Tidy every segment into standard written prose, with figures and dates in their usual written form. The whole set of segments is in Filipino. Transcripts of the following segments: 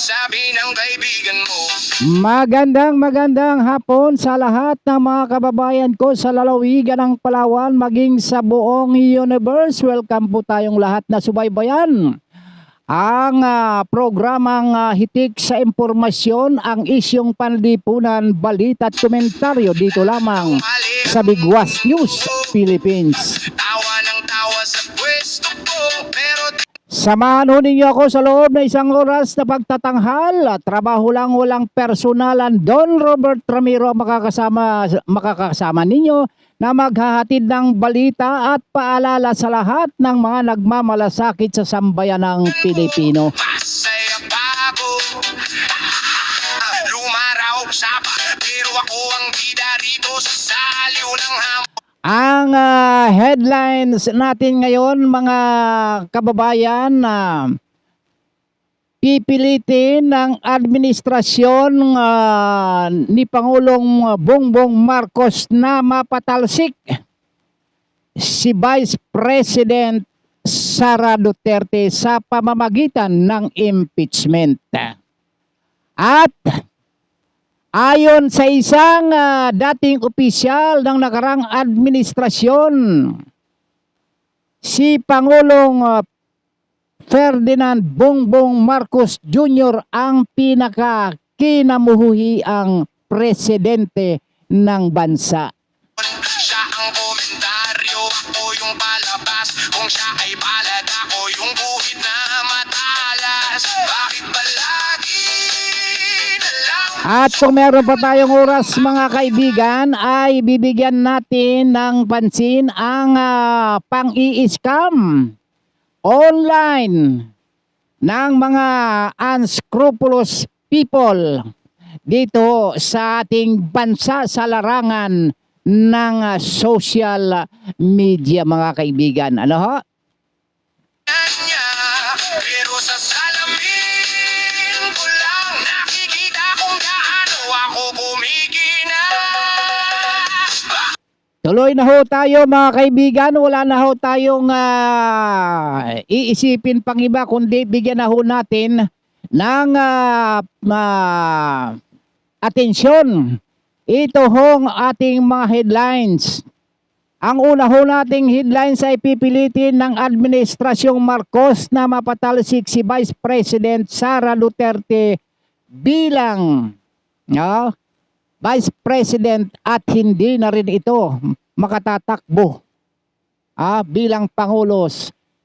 sabi ng kaibigan mo. Magandang hapon sa lahat ng mga kababayan ko sa lalawigan ng Palawan maging sa buong universe. Welcome po tayong lahat na subaybayan ang programang hitik sa impormasyon, ang isyong panlipunan, balita at komentaryo dito lamang sa Bigwas News Philippines. Tawa ng tawa sa pwesto ko, pero Samahan ho ninyo ako sa loob na isang oras na pagtatanghal. Trabaho lang, walang personalan. Don Robert Ramiro makakasama ninyo na maghahatid ng balita at paalala sa lahat ng mga nagmamalasakit sa sambayan ng Pilipino. masaya pa ako. Lumaraw sa pero ako ang bida rito sa saliw ng hamon. Ang headlines natin ngayon, mga kababayan, pipilitin ng administrasyon ni Pangulong Bongbong Marcos na mapatalsik si Vice President Sara Duterte sa pamamagitan ng impeachment. At ayon sa isang dating opisyal ng nakarang administrasyon, si Pangulong Ferdinand Bongbong Marcos Jr. ang pinaka-kinamuhiang presidente ng bansa. Siya ang komentaryo, ako yung palabas. Kung siya ay palad, ako yung buhit na matalas. Bakit ba lagi na lang? At kung meron pa tayong oras, mga kaibigan, ay bibigyan natin ng pansin ang pang-i-scam online ng mga unscrupulous people dito sa ating bansa sa larangan ng social media, mga kaibigan. Ano ho? Niya, pero sa salamin ko lang nakikita kung gaano ako kumikina. Tuloy na ho tayo, mga kaibigan. Wala na ho tayong iisipin pang iba, kundi bigyan na ho natin ng atensyon. Ito hong ating mga headlines. Ang una ho nating headlines ay pipilitin ng Administrasyong Marcos na mapatalsik si Vice President Sara Duterte bilang Vice President at hindi na rin ito makatatakbo bilang Pangulo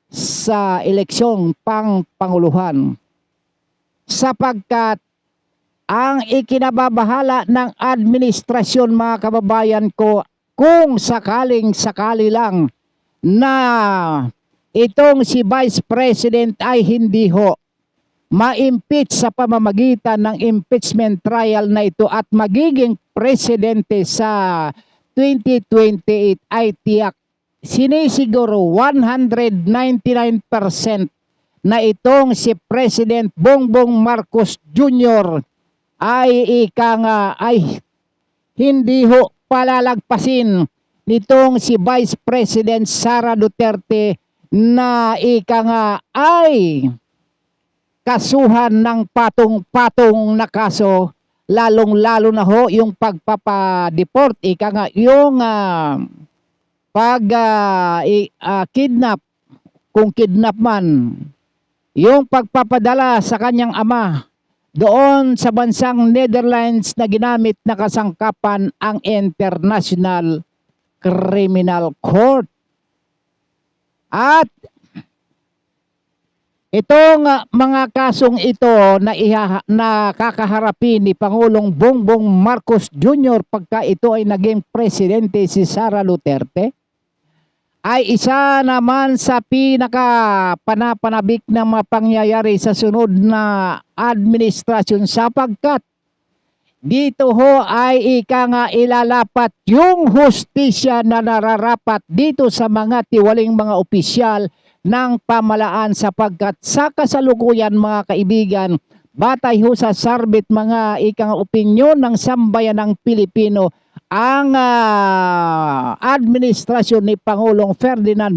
sa eleksyong pangpanguluhan. Sapagkat ang ikinababahala ng administrasyon, mga kababayan ko, kung sakali lang na itong si Vice President ay hindi ho ma-impeach sa pamamagitan ng impeachment trial na ito at magiging presidente sa 2028 ay tiyak, sinisiguro 199% na itong si President Bongbong Marcos Jr. ay hindi ho palalagpasin nitong si Vice President Sara Duterte na ay kasuhan ng patong-patong na kaso, lalong-lalo na ho yung pagpapadeport, yung kidnap, kung kidnap man, yung pagpapadala sa kanyang ama doon sa bansang Netherlands na ginamit na kasangkapan ang International Criminal Court. At itong mga kasong ito na kakaharapin ni Pangulong Bongbong Marcos Jr. pagka ito ay naging presidente si Sara Duterte, ay isa naman sa pinaka-panapanabik na mapangyayari sa sunod na administrasyon, sapagkat dito ho ay ilalapat yung hustisya na nararapat dito sa mga tiwaling mga opisyal ng pamalaan, sapagkat sa kasalukuyan, mga kaibigan, batay ho sa sarbit mga opinyon ng sambayan ng Pilipino, ang administrasyon ni Pangulong Ferdinand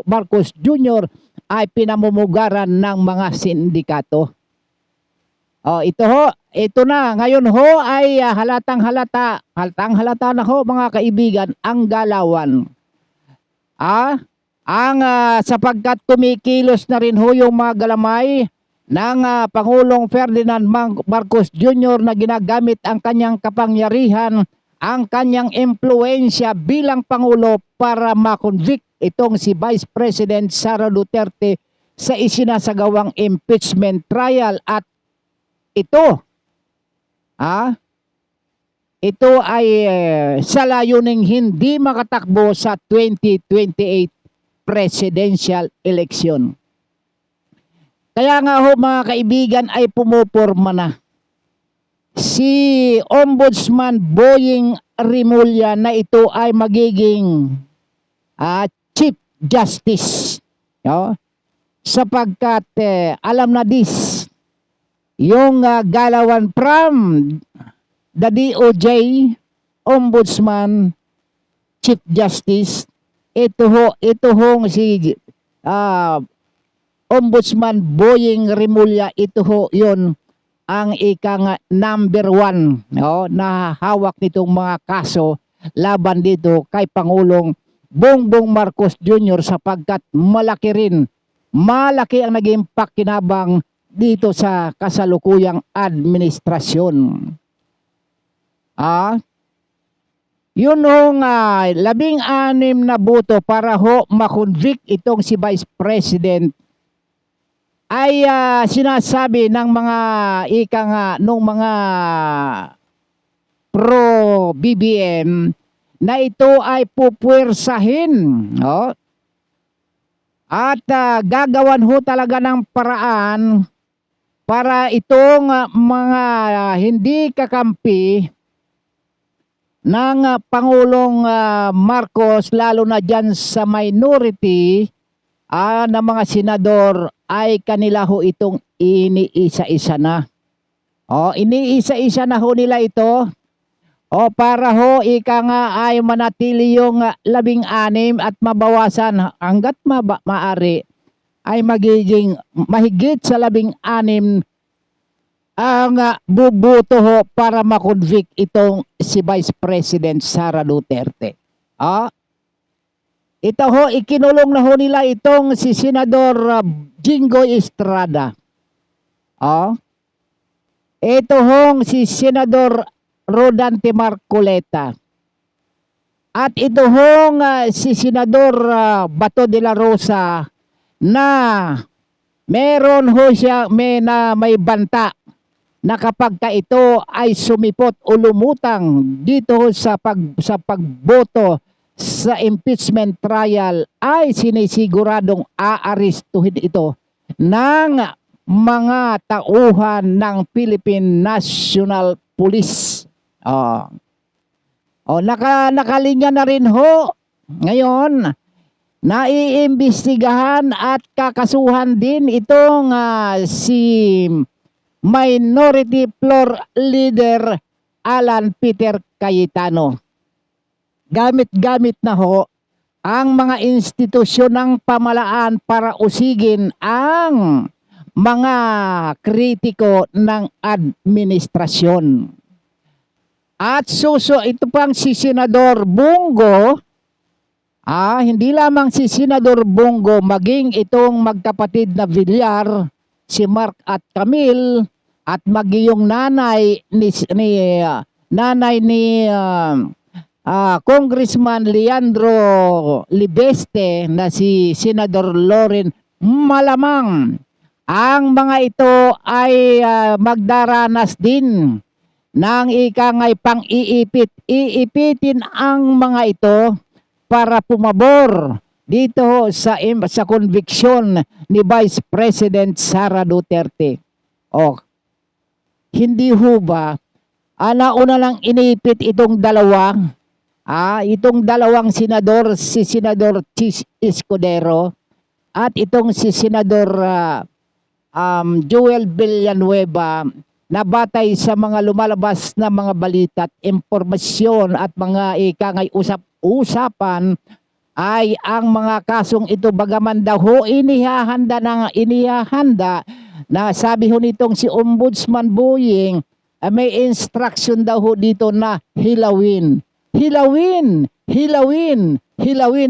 Marcos Jr. ay pinamumugaran ng mga sindikato. Ito na, ngayon ho ay halatang halata na ho mga kaibigan ang galawan. Sapagkat kumikilos na rin ho yung mga galamay ng Pangulong Ferdinand Marcos Jr. na ginagamit ang kanyang kapangyarihan, ang kanyang impluensya bilang Pangulo para makonvict itong si Vice President Sara Duterte sa isinasagawang impeachment trial. At ito ay sa layuning hindi makatakbo sa 2028 presidential election. Kaya nga ho mga kaibigan ay pumuporma na si Ombudsman Boying Rimulya na ito ay magiging Chief Justice. Sapagkat alam na yung galawan from the DOJ, Ombudsman, Chief Justice, ito hong si Ombudsman Boying Rimulya, ito ho yun ang ikang number 1 na hawak nitong mga kaso laban dito kay Pangulong Bongbong Marcos Jr. sapagkat malaki ang naging pakinabang dito sa kasalukuyang administrasyon. Yun hong 16 na boto para ho makonvict itong si Vice President ay sinasabi ng mga nung mga pro BBM na ito ay pupwersahin at gagawan ho talaga ng paraan para itong mga hindi kakampi ng Pangulong Marcos, lalo na dyan sa minority na mga senador, ay kanila ho itong iniisa-isa na. Iniisa-isa na ho nila ito. Para ho ay manatili yung 16 at mabawasan hanggat maaari ay magiging mahigit sa 16 ang bubuto ho para makonvict itong si Vice President Sara Duterte. Ito ho, ikinulong na ho nila itong si Senador Jinggoy Estrada. Ito hong si Senador Rodante Marcoleta. At ito hong si Senador Bato de la Rosa na meron ho siya may banta na kapag ito ay sumipot o lumutang dito sa pagboto sa impeachment trial ay sinisiguradong aarestuhin ito ng mga tauhan ng Philippine National Police. Nakalinya na rin ho ngayon, naiimbestigahan at kakasuhan din itong si Minority Floor Leader Alan Peter Cayetano. Gamit na ho ang mga institusyon ng pamahalaan para usigin ang mga kritiko ng administrasyon. At ito pang si Senador Bongo, hindi lamang si Senador Bongo, maging itong magkapatid na Villar, si Mark at Camille, at maging nanay ni Congressman Leandro Libeste na si Senador Loren, malamang ang mga ito ay magdaranas din ng ikangay iipitin ang mga ito para pumabor dito sa conviction ni Vice President Sara Duterte. Hindi ho ba nauna lang inipit itong dalawang senador, si Senador Chis Escudero at itong si Senador Joel Villanueva, na batay sa mga lumalabas na mga balita at impormasyon at mga ikangay usap-usapan ay ang mga kasong ito bagaman daw ho inihahanda na sabi ho nitong si Ombudsman Boying, may instruction daw ho dito na hilawin. Hilawin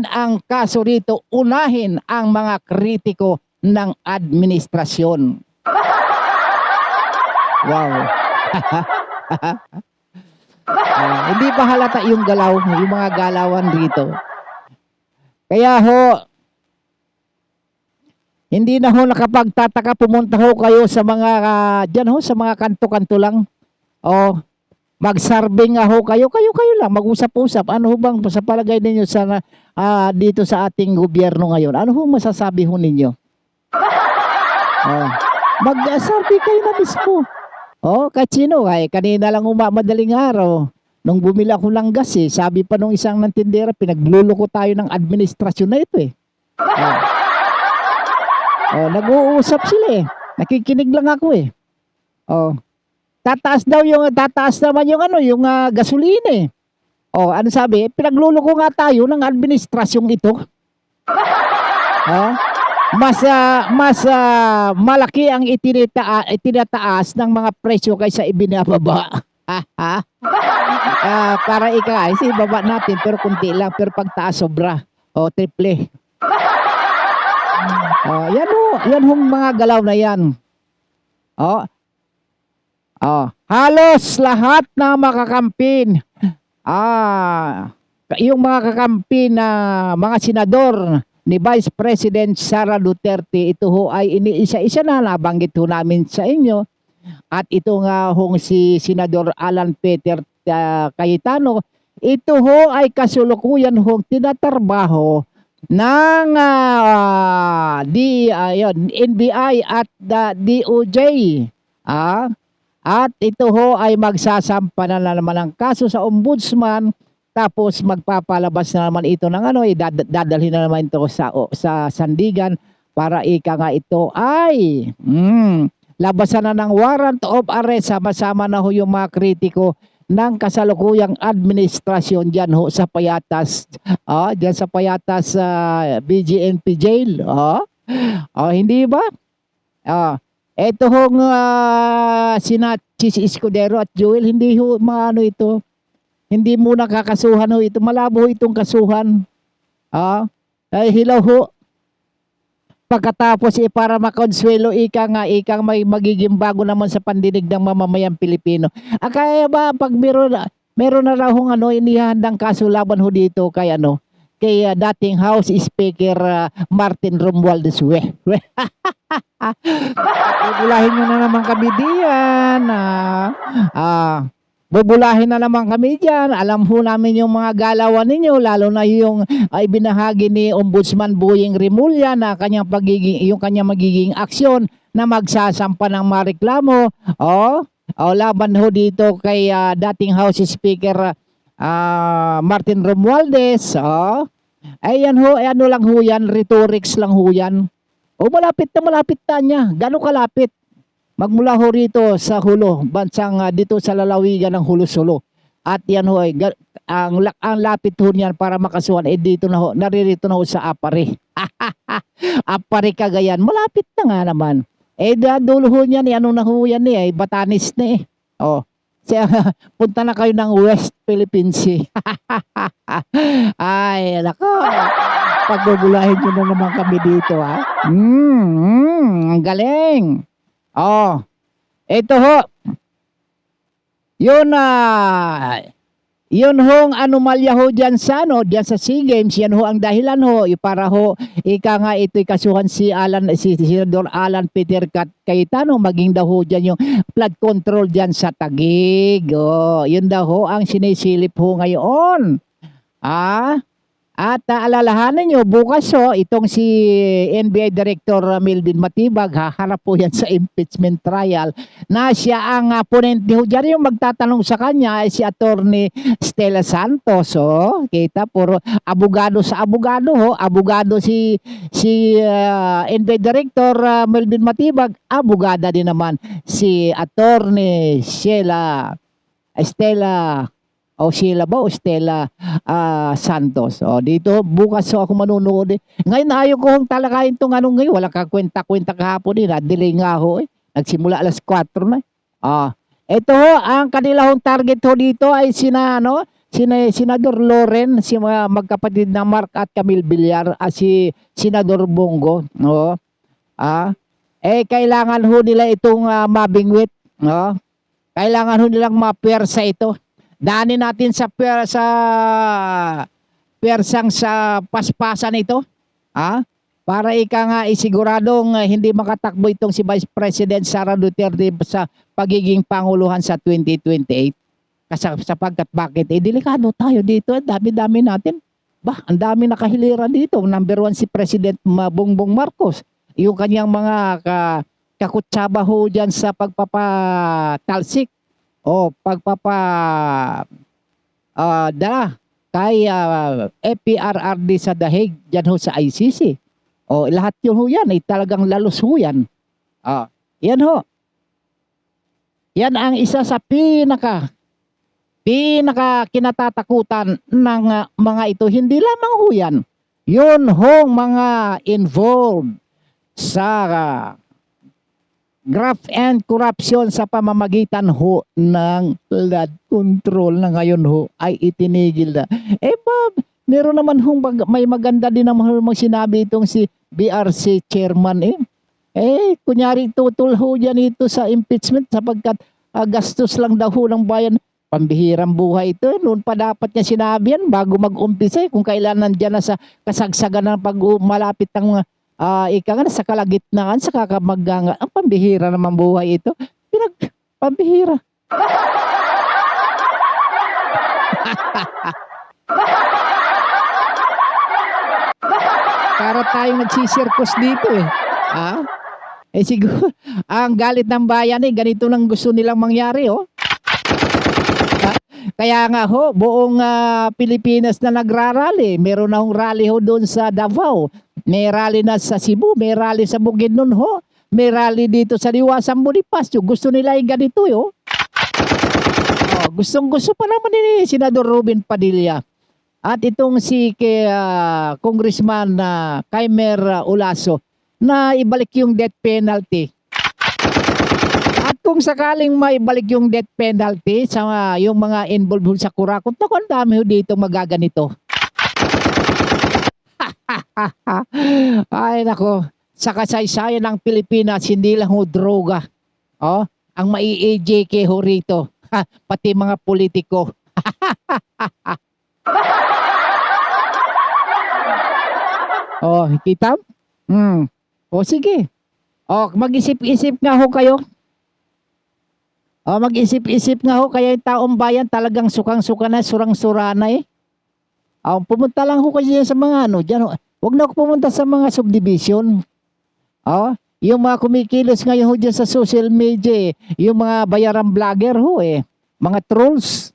ang kaso rito, unahin ang mga kritiko ng administrasyon. Wow. Hindi pa halata yung galaw, yung mga galawan rito. Kaya ho, hindi na ho nakapagtataka, pumunta ho kayo sa mga, dyan ho, sa mga kanto-kanto lang. O, mag-survey nga ho kayo lang, mag-usap-usap. Ano ho bang sa palagay ninyo sa, dito sa ating gobyerno ngayon? Ano ho masasabi ho ninyo? Mag-survey kayo na mismo. Kahit sino, kanina lang madaling araw. Nung bumili ako ng gas sabi pa nung isang nantindera, pinagluloko tayo ng administrasyon na ito nag-uusap sila nakikinig lang ako tataas naman yung yung gasolina ano sabi, pinagluloko nga tayo ng administrasyong ito. Mas malaki ang itinataas ng mga presyo kaysa ibinababa. Para ibaba natin pero kunti lang, pero pagtaas sobra triple. Yan hong mga galaw na yan. Halos lahat na makakampin yung mga kakampi na mga senador ni Vice President Sara Duterte, ito ho ay iniisa-isa na nabanggit ho namin sa inyo. At ito nga hong si Senador Alan Peter Cayetano, ito ho ay kasulukuyan hong tinatrabaho ng NBI at DOJ. At ito ho ay magsasampa na naman ng kaso sa ombudsman, tapos magpapalabas na naman ito ng dadalhin na naman ito sa sandigan para nga ito ay labasan na ng warrant of arrest, sama-sama na ho yung mga kritiko ng kasalukuyang administrasyon dyan ho sa Payatas. Dyan sa Payatas BGNP jail. Hindi ba? Ito hong sina Chis Escudero at Joel, hindi ho maano ito. Hindi muna kakasuhan ho ito. Malabo ho itong kasuhan. Hilaw ho. Pagkatapos para makonswelo ikang may magiging bago naman sa pandinig ng mamamayang Pilipino. Kaya ba pag meron na raw hong inihandang kaso laban ho dito kay dating House Speaker Martin Romualdez. Bubulahin nyo na naman kami diyan. Bubulahin na naman kami dyan. Alam ho namin yung mga galawan ninyo, lalo na yung ibinahagi ni Ombudsman Boying Rimulya na yung kanyang magiging aksyon na magsasampa ng mga reklamo. Laban ho dito kay dating House Speaker Martin Romualdez. Ayan ho, ano lang ho yan, rhetorics lang ho yan. Malapit na niya. Gano'ng kalapit? Magmula ho rito sa Hulo, bansang dito sa lalawigan ng Hulo-Sulo. At yan ho, ang lapit ho niyan para makasuhan, dito na ho, naririto na ho sa Apari. Apari, Cagayan, malapit na nga naman. Dulo ho niyan, na ho yan Batanes na punta na kayo ng West Philippine Sea. Ay, nako. Pagbubulahin nyo na naman kami dito, ang galing. Ito ho. Yun hong anomalya ho dyan sa SEA Games, yan ho ang dahilan ho para ho nga ito'y kasuhan si Senador Alan Peter Cayetano, maging daw ho dyan yung flood control dyan sa Taguig. Yun daw ho ang sinisilip ho ngayon. At alalahanin nyo, bukas itong si NBI Director Melvin Matibag, haharap po yan sa impeachment trial, na siya ang ponente ho dyan. Yung magtatanong sa kanya ay si Attorney Stella Santos. Kita, puro abogado sa abogado ho. Abogado si NBI Director Melvin Matibag, abogada din naman si Attorney Stella O Sheila ba o Stella Santos. O dito bukas so ako manunood eh. Ngayon ayaw ko hong talakayin tong anong ngayon. Wala ka kwenta-kwenta kahapon eh. Delay nga ho eh. Nagsimula alas 4 na. Ito ho, ang kanila hong target ho dito ay Senador Loren, si mga magkapatid na Mark at Camille Villar, si Senador Bongo. No? Kailangan ho nila itong mabingwit. No? Kailangan ho nilang mapersa ito. Daanin natin sa persang sa paspasan ito. Para ika nga isiguradong hindi makatakbo itong si Vice President Sara Duterte sa pagiging panguluhan sa 2028. Sapagkat bakit? Delikado tayo dito. Dami-dami natin. Ang dami nakahiliran dito. Number 1 si President Bongbong Marcos. Yung kanyang mga kakutsaba ho dyan sa pagpapatalsik o kay FPRRD sa Dahig dyan ho sa ICC. Lahat yun ho yan. Talagang lalos ho yan. Yan ho. Yan ang isa sa pinaka kinatatakutan ng mga ito. Hindi lamang ho yan. Yun hong mga involved sa graft and corruption sa pamamagitan ho ng flood control na ngayon ho ay itinigil na. Meron naman hong may maganda din naman hong sinabi itong si BRC chairman kunyari tutul ho dyan ito sa impeachment sapagkat gastos lang daw ho ng bayan. Pambihirang buhay ito. Noon pa dapat niya sinabi yan bago mag-umpisa kung kailan nandyan na sa kasagsagan ng pag malapit ng sa kalagitnaan, sa kakamaganga. Ang pambihira naman buhay ito. Pambihira. Para tayong nagsisirkus dito eh. Siguro, ang galit ng bayan ganito lang gusto nilang mangyari Kaya nga ho, buong Pilipinas na nagrarally. Meron na hong rally ho doon sa Davao. May rally na sa Cebu, may rally sa Bukidnon ho. May rally dito sa Liwasang Bonifacio. Gusto nila yung ganito gustong-gusto pa naman ni Senador Robin Padilla. At itong si Congressman Kaimer Ulaso na ibalik yung death penalty. At kung sakaling maibalik yung death penalty sa yung mga involved sa kurakot, ang dami ho dito magaganito. Ay nako, sa kasaysayan ng Pilipinas, hindi lang ho droga. Ang mai-AJK ho rito. Pati mga politiko. Kita? Sige. Mag-isip-isip nga ho kayo. Mag-isip-isip nga ho kaya yung taong bayan talagang sukang-suka na, surang-sura na pumunta lang ho kasi sa mga dyan. Huwag na ako pumunta sa mga subdivision. Yung mga kumikilos ngayon ho dyan sa social media yung mga bayarang vlogger ho mga trolls.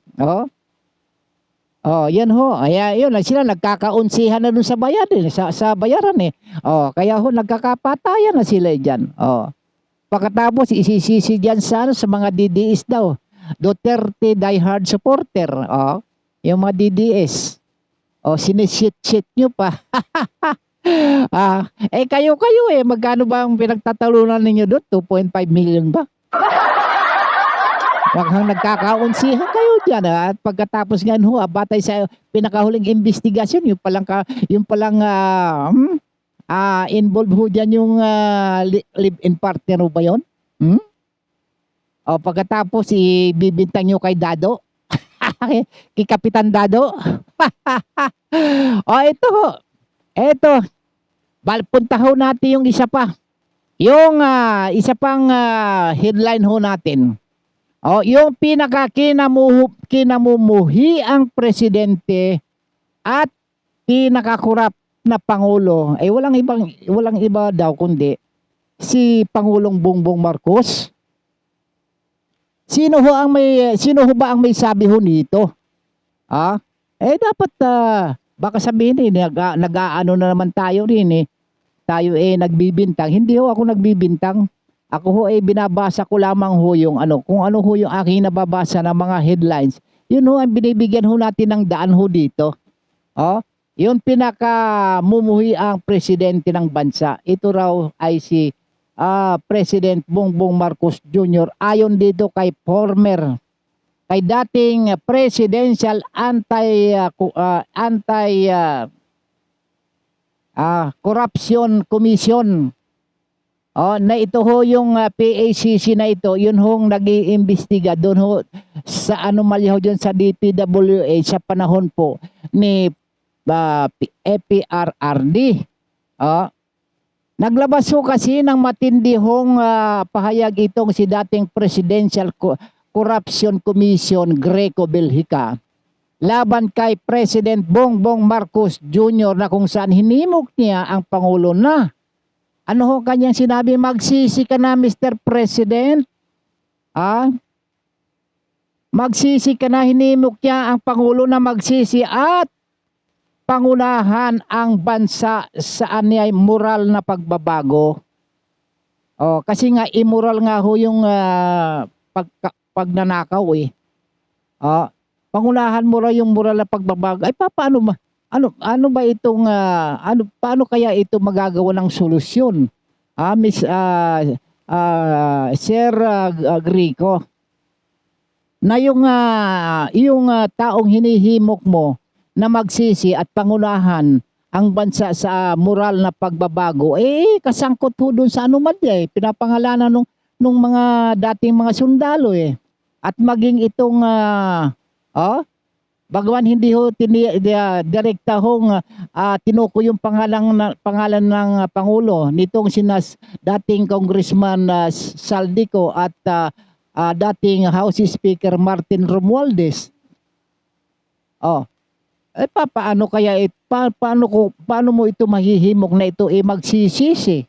Yan ho. Yun, sila nagkakaunsihan na dun sa bayan sa bayaran kaya ho nagkakapatayan na sila dyan. Pagkatapos isisisi dyan sa mga DDS daw. Duterte diehard supporter. Yung mga DDS. Sinishit-shit nyo pa. Kayo magkano ba ang pinagtatalunan ninyo doon? 2.5 million ba? Wag hang nagkakaunsihan kayo dyan. At pagkatapos nga batay sa pinakahuling investigasyon, yung palang involved ho dyan yung live-in partner ho ba yun? Pagkatapos ibibintang nyo kay Dado. Kay Kapitan Dado. Ito ho. Ito. Punta ho natin yung isa pa. Yung isa pang headline ho natin. Yung kinamumuhi ang presidente at pinakakurap na pangulo walang iba daw kundi si Pangulong Bongbong Marcos. Sino ba ang may sabi ho nito? Dapat baka sabihin nag-aano na naman tayo rin Tayo nagbibintang. Hindi ho ako nagbibintang. Ako ho binabasa ko lamang ho yung kung ano ho yung aking nababasa ng mga headlines Yun ho ang binibigyan ho natin ng daan ho dito. Oh, yun pinakamumuhi ang presidente ng bansa. Ito raw ay si President Bongbong Marcos Jr. Ayon dito kay dating presidential anti corruption commission. Oh, na ito ho yung PACC na ito, yun hong nag-iimbestiga doon ho sa anomalya ho dyan sa DPWH sa panahon po ni EPRRD. Oh, naglabas ho kasi ng matindi hong pahayag itong si dating Presidential Corruption Commission Greco Belhica laban kay President Bongbong Marcos Jr. na kung saan hinimok niya ang Pangulo na ano ho kanyang sinabi, magsisi ka na Mr. President. Magsisi ka na, hinimok niya ang Pangulo na magsisi at pangunahan ang bansa sa anyay moral na pagbabago. Oh, kasi nga immoral nga ho yung pagnanakaw eh. Pangunahan mo raw yung moral na pagbabago. Ay paano ba? Ano ba itong paano kaya ito magagawa ng solusyon? Miss Sir Greco, na yung taong hinihimok mo na magsisi at pangunahan ang bansa sa moral na pagbabago kasangkot ho doon sa anomalya pinapangalanan nung mga dating mga sundalo at maging itong bagaman hindi ho direkta hong tinuko yung pangalan ng Pangulo nitong dating Congressman Saldico at dating House Speaker Martin Romualdez. Paano kaya paano mo ito mahihimok na ito magsisisi?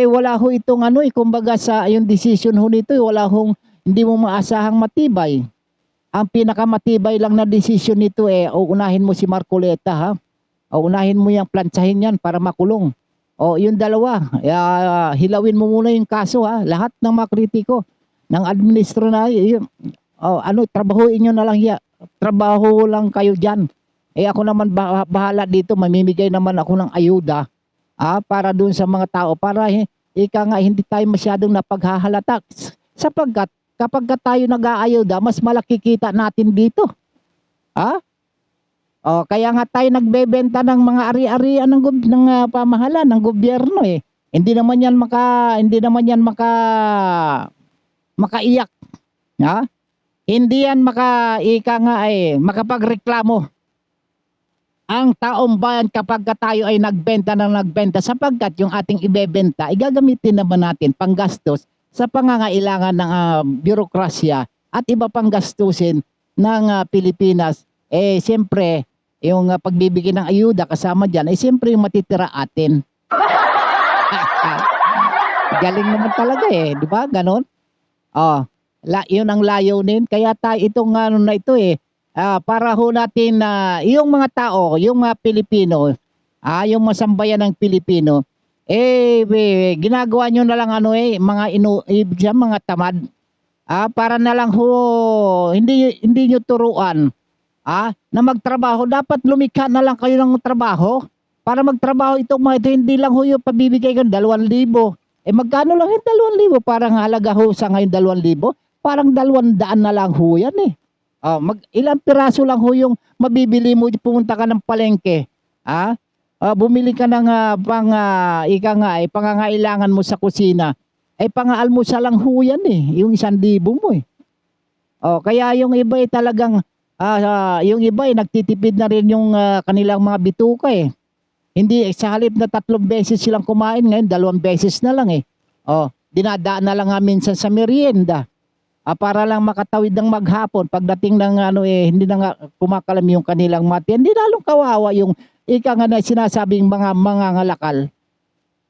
Wala ho itong kumbaga sa yung decision ho nito wala hong hindi mo maasahang matibay. Ang pinakamatibay lang na desisyon nito unahin mo si Marcoleta ha. Unahin mo yung plantsahin yan para makulong. Yung dalawa, hilawin mo muna yung kaso ha. Lahat ng mga kritiko ng administro na trabahuin nyo na lang trabaho lang kayo diyan. Ako naman bahala dito, mamimigay naman ako ng ayuda para doon sa mga tao para hindi tayo masyadong napaghahalata sapagkat kapag tayo nag-aayuda, mas malaki kita natin dito. Kaya nga tayo nagbebenta ng mga ari-arian ng pamahalaan ng gobyerno Hindi naman yan makaiyak. Hindi yan makapagreklamo. Ang taong bayan kapag tayo ay nagbenta sapagkat yung ating ibebenta, igagamitin naman natin panggastos sa pangangailangan ng birokrasya at iba pang gastusin ng Pilipinas. Siyempre, yung pagbibigay ng ayuda kasama dyan, siyempre yung matitira atin. Galing naman talaga di ba? Ganon? Yun ang layunin. Kaya itong na ito para ho natin yung mga tao, yung mga Pilipino, yung masambayan ng Pilipino, ginagawa nyo na lang mga tamad. Para na lang hindi nyo turuan na magtrabaho. Dapat lumikha na lang kayo ng trabaho para magtrabaho itong mga ito. Hindi lang yung pabibigay ko 2,000. Magkano lang yung 2,000? Parang halaga sa ngayon 2,000. Parang 200 na lang yan ilang piraso lang yung mabibili mo, pumunta ka ng palengke. Bumili ka ng pangangailangan mo sa kusina. Pang-almusal lang yan yung 1,000 mo kaya yung iba talagang yung iba nagtitipid na rin yung kanilang mga bituka Hindi sa halip na 3 beses silang kumain, ngayon 2 beses na lang dinadaan na lang minsan sa merienda. Para lang makatawid ng maghapon pagdating ng hindi na nga kumakalam yung kanilang mati. Hindi lalong kawawa yung na sinasabing mga ngalakal.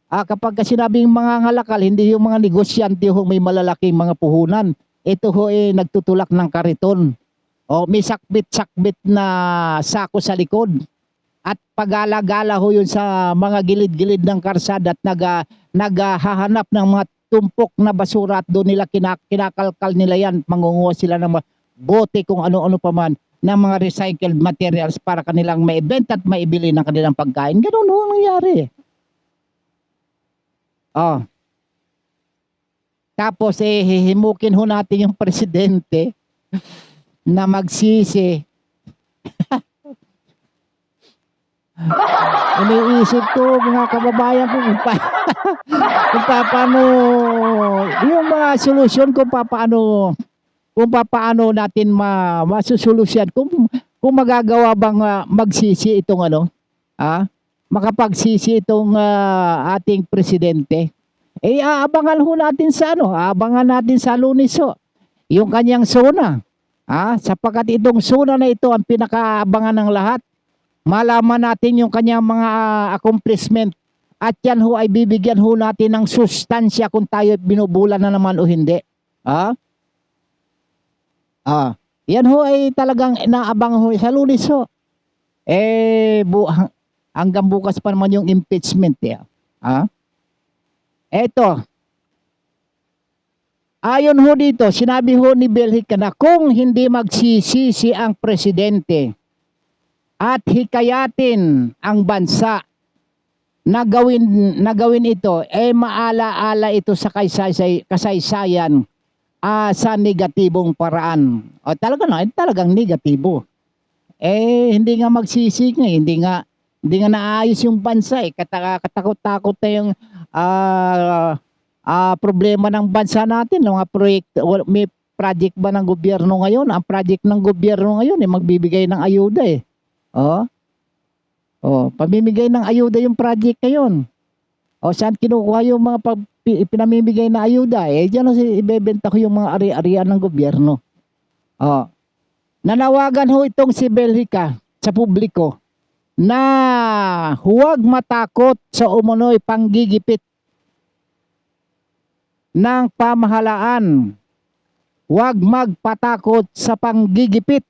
Kapag sinabing mga ngalakal, hindi yung mga negosyante may malalaking mga puhunan. Ito nagtutulak ng kariton. May sakbit-sakbit na sako sa likod. At pagala-gala yun sa mga gilid-gilid ng karsada at naghahanap ng mga tumpok na basura at doon nila kinakalkal nila yan. Mangunguha sila ng bote, kung ano-ano pa man ng mga recycled materials para kanilang maibenta at maibili ng kanilang pagkain. Ganun ho ang nangyari. Oh. Tapos hihimukin ho natin yung presidente na magsisi. Iniisip ko mga kababayan ko kung paano yung mga solusyon, kung paano natin masusolusyon, kung magagawa bang magsisi itong makapagsisi itong ating presidente. Aabangan ho natin aabangan natin sa Lunes yung kanyang SONA. Sapagkat itong SONA na ito ang pinakaabangan ng lahat. Malaman natin yung kanyang mga accomplishment at yan ho ay bibigyan ho natin ng sustansya kung tayo binubulan na naman o hindi. Yan ho ay talagang inaabang ho sa Lunes ho. Hanggang bukas pa naman yung impeachment. Eto. Ayon ho dito, sinabi ho ni Belhica na kung hindi magsisisi ang presidente at hikayatin ang bansa na gawin ito, maalaala ito sa kasaysayan sa negatibong paraan. Talagang negatibo. Hindi nga magsisi nga, hindi nga naayos yung bansa. Katakot-takot na yung problema ng bansa natin. Mga proyekto, may project ba ng gobyerno ngayon? Ang project ng gobyerno ngayon magbibigay ng ayuda pamimigay ng ayuda yung project ngayon. Saan kinukuha yung mga pinamimigay na ayuda? Diyan ibebenta ko yung mga ari-arian ng gobyerno. Nanawagan ho itong si Belhica sa publiko na huwag matakot sa umunoy panggigipit ng pamahalaan. Huwag magpatakot sa panggigipit.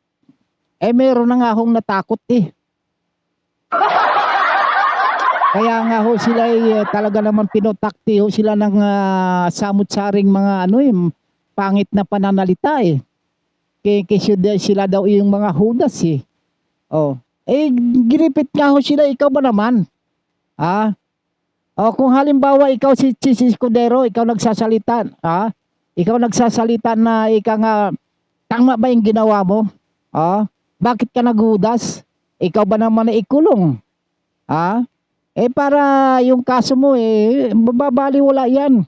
Meron na nga hong natakot Kaya nga ho sila talaga naman pinotakti ho sila ng samut-saring mga pangit na pananalita sila daw yung mga hudas ginipit nga ho sila. Ikaw ba naman? Kung halimbawa ikaw si Escudero, ikaw nagsasalita, ikaw nagsasalita na tama ba yung ginawa mo? Bakit ka naghudas? Ikaw ba naman na ikulong? Para yung kaso mo mababaliwala yan.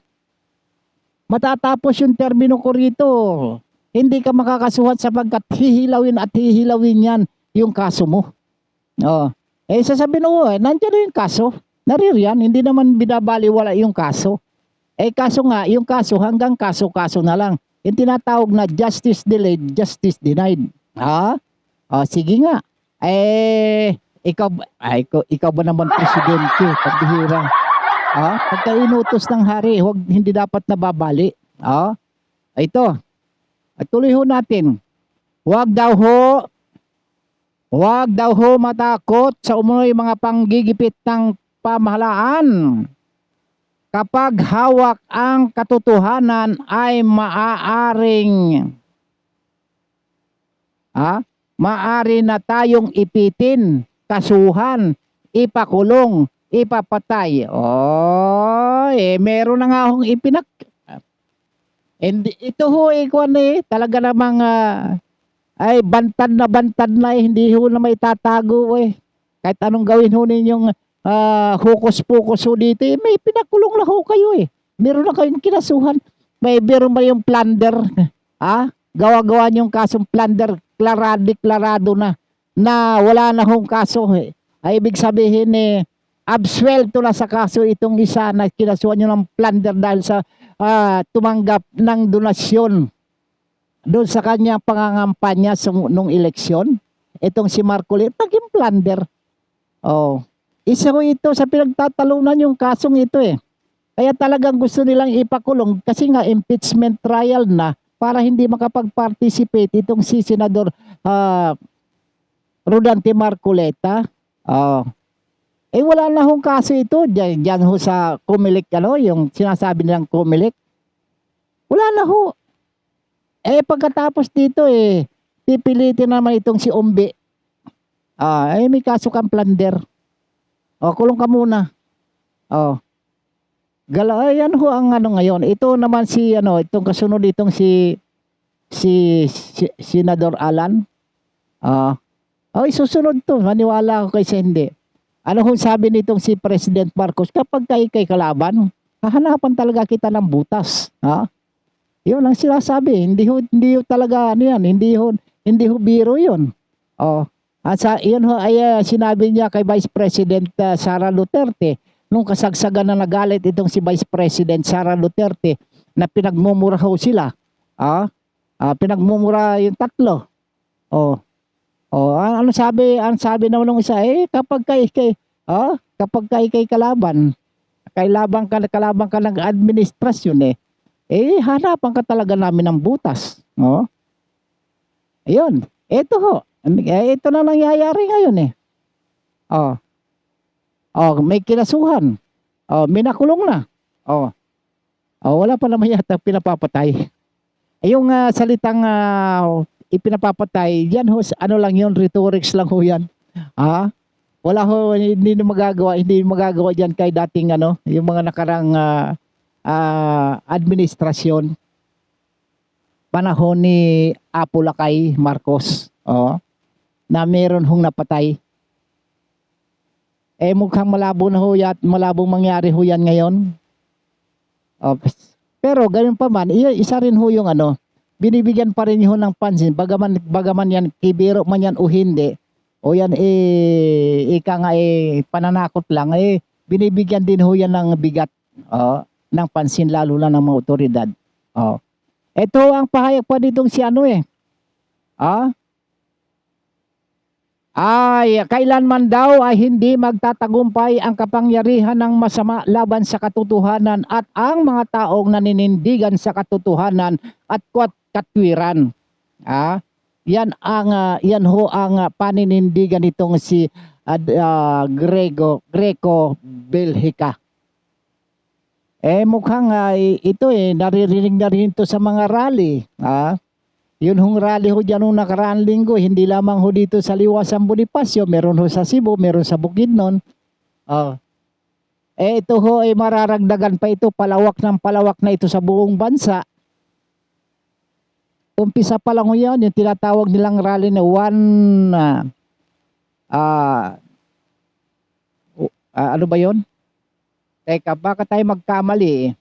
Matatapos yung termino ko rito. Hindi ka makakasuhan sapagkat hihilawin yan yung kaso mo. Sasabihin mo, nandiyan yung kaso. Naririyan, hindi naman binabaliwala yung kaso. Kaso nga, yung kaso hanggang kaso-kaso na lang. Yung tinatawag na justice delayed, justice denied. Sige nga. Ikaw ba naman presidente? Pagbihira. Pagka inutos ng hari, hindi dapat nababali. Ito. At tuloy ho natin. Huwag daw ho matakot sa umunoy mga panggigipit ng pamahalaan. Kapag hawak ang katotohanan ay maaari na tayong ipitin, kasuhan, ipakulong, ipapatay. Meron na nga akong ito ho talaga namang bantad na hindi ho na may tatago Kahit anong gawin ho ninyong hukus-pukus ho dito may pinakulong na ho kayo Meron na kayong kinasuhan. Meron ba yung plunder? Gawa-gawa niyong kasong plunder, deklarado na wala na hong kaso ibig sabihin absuelto na sa kaso itong isa na kinasuhan niyo ng plunder dahil sa tumanggap ng donasyon doon sa kanyang pangangampanya nung eleksyon. Itong si Marcoleta naging plunder. Isa ko ito sa pinagtatalunan yung kasong ito Kaya talagang gusto nilang ipakulong kasi nga impeachment trial na para hindi makapag-participate itong si Senador Rodante Marcoleta. Wala na hong kaso ito. Diyan ho sa Comelec, yung sinasabi nilang Comelec. Wala na ho. Pagkatapos dito pipilitin naman itong si Umbi. May kaso kang plunder. Kulong ka muna. Yan ho ang ano ngayon. Ito naman si itong kasunod itong si Senador Alan. Susunod to. Maniwala ako kaysa hindi. Ano kung sabi nitong si President Marcos, kapag kay kalaban, hahanapan talaga kita ng butas. Yun ang sinasabi. Hindi ho talaga ano yan. Hindi ho biro yun. Yun ho ay sinabi niya kay Vice President Sara Duterte nung kasagsagan na nagalit itong si Vice President Sara Duterte na pinagmumura ho sila. Pinagmumura yung tatlo. Ano sabi? Ang sabi naman ng isa, kapag kay kalaban, kalaban ka ng administrasyon hanapan ka talaga namin ng butas. Ayun. Ito ho. Ito na nangyayari ngayon may kinasuhan. May nakulong na. Wala pa naman yata pinapapatay. Yung salitang ipinapapatay, yan ho, ano lang yun, rhetorics lang ho yan. Wala ho, hindi magagawa dyan kay dating yung mga nakarang administrasyon. Panahon ni Apo Lakay Marcos, na meron hong napatay. Mukhang malabo na ho yan, malabong mangyari ho yan ngayon. Pero ganun pa man, isa rin ho yung binibigyan pa rin ho ng pansin, bagaman yan, kibiro man yan o hindi, o yan ika nga pananakot lang, binibigyan din ho yan ng bigat, ng pansin, lalo na ng mga otoridad. Ito ang pahayag pa ditong si kailanman daw ay hindi magtatagumpay ang kapangyarihan ng masama laban sa katotohanan at ang mga taong naninindigan sa katotohanan at katwiran. Yan ho ang paninindigan nitong si Greco Belhica. Mukhang ito naririnig na rin ito sa mga rally. Yun hong rally ho dyan nung nakaraang linggo, hindi lamang ho dito sa Liwasan Bonifacio, meron ho sa Cebu, meron sa Bukidnon. Ito ho mararagdagan pa ito, palawak na ito sa buong bansa. Umpisa pa lang ho yan, yung tinatawag nilang rally na ano ba yun? Teka, baka tayo magkamali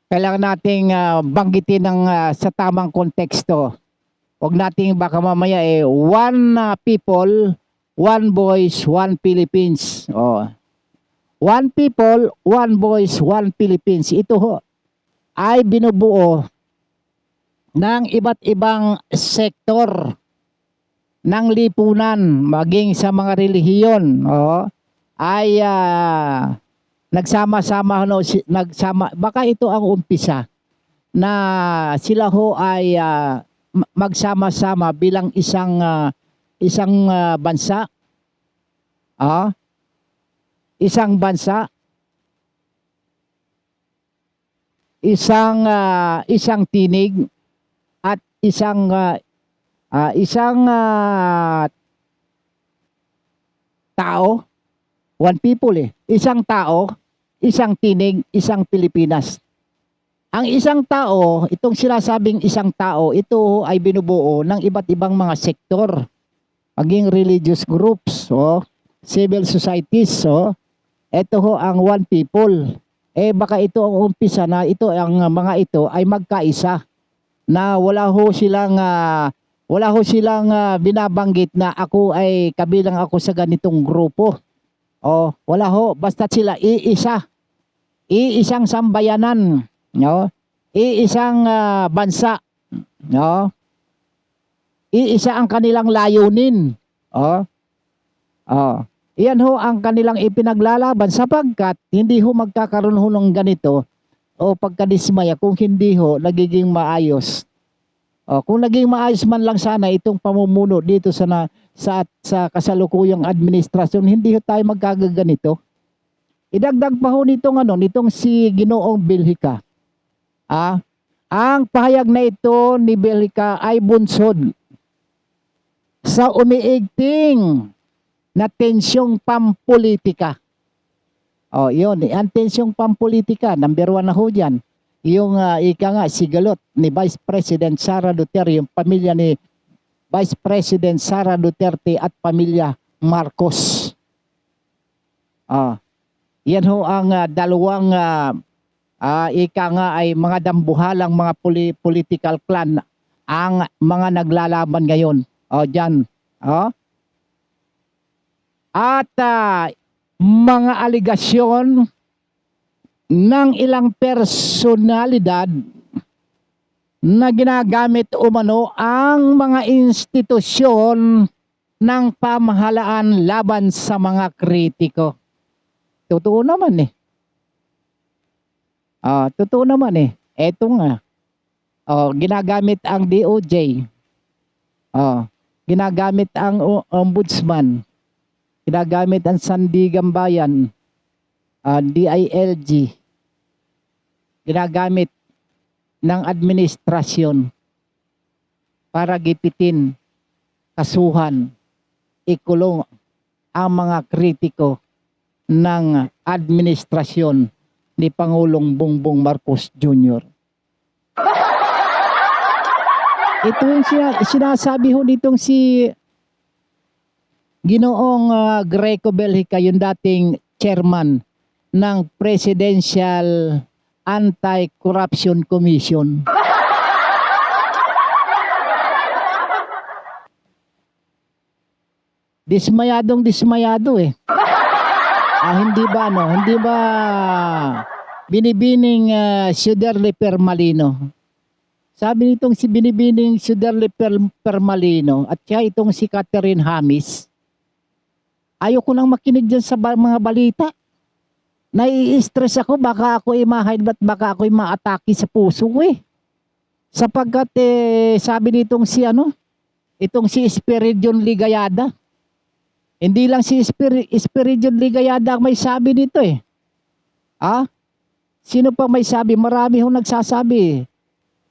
kailangan nating banggitin sa tamang konteksto. Huwag nating baka mamaya one people, one voice, one Philippines. One people, one voice, one Philippines. Ito ho ay binubuo ng iba't ibang sektor ng lipunan, maging sa mga relihiyon, ay nagsama-sama baka ito ang umpisa na sila ho ay magsama-sama bilang isang bansa, isang tinig at isang tao. One people Isang tao, isang tinig, isang Pilipinas. Ang isang tao, itong sinasabing isang tao, ito ay binubuo ng iba't ibang mga sektor. Maging religious groups, civil societies, ito ho ang one people. Baka ito ang umpisa na ito, ang mga ito ay magkaisa. Na wala ho silang binabanggit na ako ay kabilang ako sa ganitong grupo. Wala ho, basta sila iisang sambayanan, iisang bansa, iisa ang kanilang layunin. Iyan ho ang kanilang ipinaglalaban sapagkat hindi ho magkakaroon ho ng ganito o pagkadismaya kung hindi ho nagiging maayos. Kung naging maayos man lang sana itong pamumuno dito sa kasalukuyang administrasyon, hindi tayo magkagaganito. Idagdag pa ho nitong si Ginoong Belhica. Ang pahayag na ito ni Belhica ay bunsod sa umiigting na tensyong pampolitika. Yun, ang tensyong pampolitika, number 1 na ho dyan. Yung ika nga, sigalot ni Vice President Sara Duterte, yung pamilya ni Vice President Sara Duterte at pamilya Marcos. Yan ho ang dalawang ika nga ay mga dambuhalang mga political clan ang mga naglalaban ngayon. Dyan. At mga aligasyon ng ilang personalidad na ginagamit umano ang mga institusyon ng pamahalaan laban sa mga kritiko. Totoo naman eh. Totoo naman eh. Eto nga. Ginagamit ang DOJ. Ginagamit ang Ombudsman. Ginagamit ang Sandigan Bayan. DILG. Ginagamit ng administrasyon para gipitin, kasuhan, ikulong ang mga kritiko ng administrasyon ni Pangulong Bongbong Marcos Jr. Ito yung sinasabi ho nitong si Ginoong Greco Belhica, yung dating chairman ng Presidential Anti-Corruption Commission. Dismayado eh. Hindi ba binibining Suderle Permalino. Sabi nitong si binibining Suderle Permalino at kaya itong si Catherine Hamis, ayoko nang makinig dyan sa mga balita. Nai-stress ako, baka ako ma-hide, baka ako ma-atake sa puso eh. Sapagkat sabi nitong si itong si Esperidion Ligayada. Hindi lang si Esperidion Ligayada ang may sabi nito eh. Sino pa may sabi? Marami hong nagsasabi.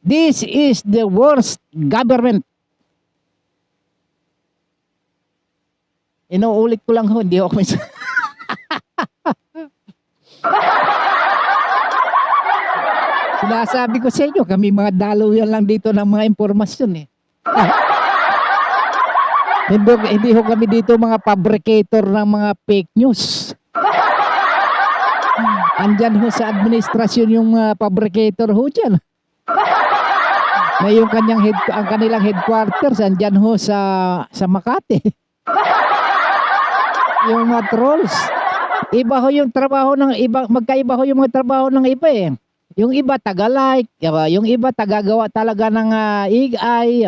This is the worst government. Inuulit ko lang ho, hindi ako may sinasabi ko sa inyo, kami mga daluyan lang dito ng mga impormasyon eh. Hindi ho kami dito mga fabricator ng mga fake news. Andyan ho sa administrasyon yung fabricator ho dyan. Na yung ang kanilang headquarters andyan ho sa Makati. Yung mga trolls. Iba ho yung trabaho ng iba, magkaiba ho yung mga trabaho ng iba eh. Yung iba taga-like, yung iba tagagawa talaga ng AI,